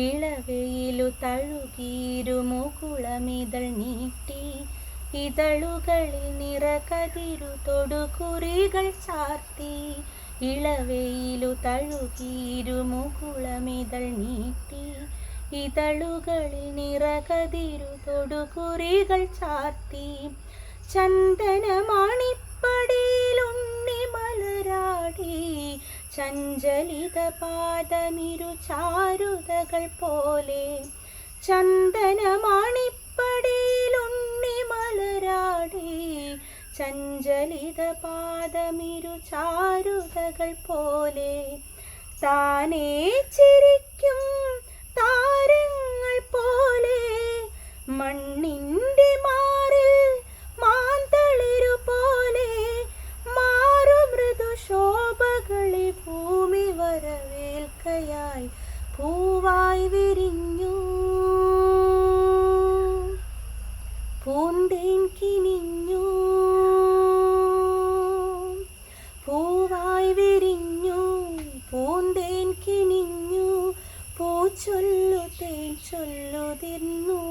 ഇളവെയിലു തഴുകിയിരുമുകുളമിതൾ നീട്ടി ഇതളുകളിൽ നിറകതിരു തൊടുകുറികൾ ചാർത്തി. ഇളവെയിലു തഴുകിയിരുമുകുളമിതൾ നീട്ടി ഇതളുകളിൽ നിറകതിരു തൊടുകുറികൾ ചാർത്തി. ചന്ദനമാണിപ്പടിയിലുണ്ണി മലരാടി ചഞ്ചലിത പാദമിരു ചാരുതകൾ പോലെ. ചന്ദനമാണിപ്പടിയിലുണ്ണി മലരാടി ചഞ്ചലിത പാദമിരു ചാരുതകൾ പോലെ. താനേ ചിരിക്കും താരങ്ങൾ പോലെ മണ്ണിൻ്റെ മാറിൽ മാന്തളിരു പോലെ. മാറു മൃദു ശോഭകളെ ഭൂമി വരവേൽക്കയായി പൂവായി വിരിഞ്ഞു പൂന്തേൻ കിനിഞ്ഞു. പൂവായി വിരിഞ്ഞു പൂന്തേൻ കിനിഞ്ഞു പൂച്ചൊല്ലു തേൻ ചൊല്ലുതിർന്നു.